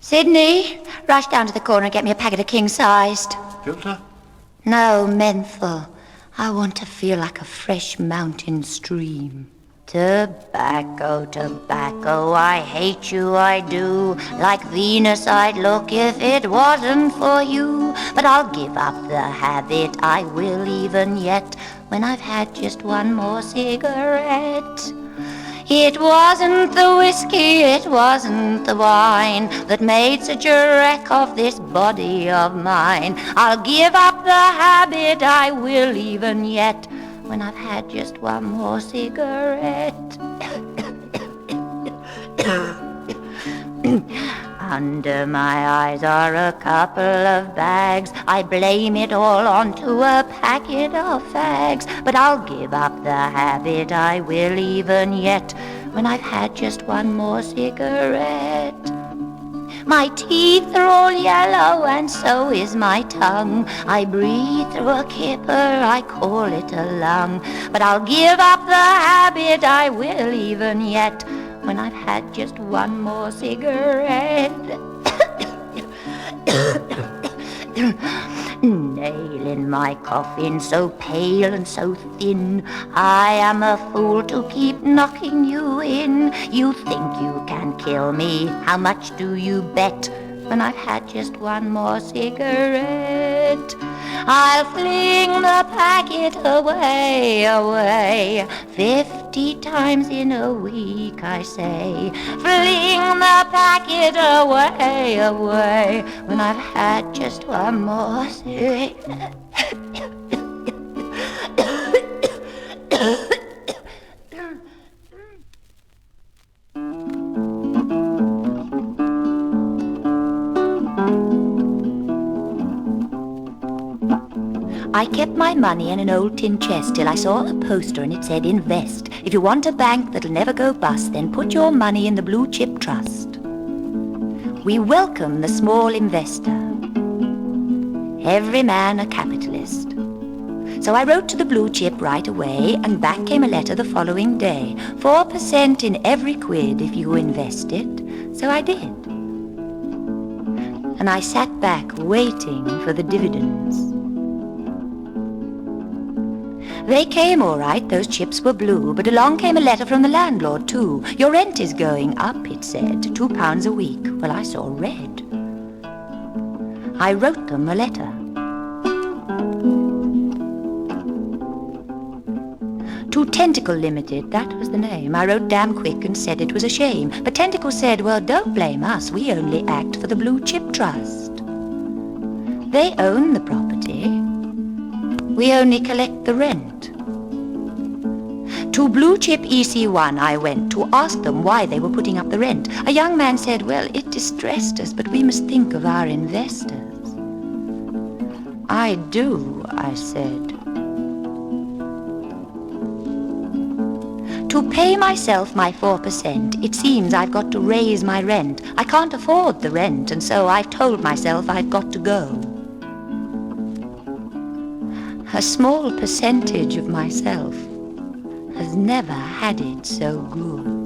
Sydney, rush down to the corner and get me a packet of king-sized. Filter? No, menthol. I want to feel like a fresh mountain stream. Tobacco, tobacco, I hate you, I do. Like Venus I'd look if it wasn't for you. But I'll give up the habit, I will even yet, when I've had just one more cigarette. It wasn't the whiskey, it wasn't the wine that made such a wreck of this body of mine. I'll give up the habit, I will even yet, when I've had just one more cigarette. Under my eyes are a couple of bags. I blame it all onto a packet of fags. But I'll give up the habit, I will even yet, when I've had just one more cigarette. My teeth are all yellow and so is my tongue. I breathe through a kipper, I call it a lung. But I'll give up the habit, I will even yet, when I've had just one more cigarette. Nail in my coffin, so pale and so thin, I am a fool to keep knocking you in. You think you can kill me, how much do you bet, when I've had just one more cigarette? I'll fling the packet away, away, 50 times in a week, I say. Fling the packet away, away, when I've had just one more cigarette. I kept my money in an old tin chest till I saw a poster and it said, invest. If you want a bank that'll never go bust, then put your money in the Blue Chip Trust. We welcome the small investor. Every man a capitalist. So I wrote to the Blue Chip right away, and back came a letter the following day. 4% in every quid if you invest it. So I did. And I sat back waiting for the dividends. They came all right, those chips were blue, but along came a letter from the landlord too. Your rent is going up, it said, £2 a week. Well, I saw red. I wrote them a letter. To Tentacle Limited, that was the name. I wrote damn quick and said it was a shame. But Tentacle said, well, don't blame us, we only act for the Blue Chip Trust. They own the property. We only collect the rent. To Blue Chip EC1 I went to ask them why they were putting up the rent. A young man said, well, it distressed us, but we must think of our investors. I do, I said. To pay myself my 4%, it seems I've got to raise my rent. I can't afford the rent, and so I've told myself I've got to go. A small percentage of myself has never had it so good.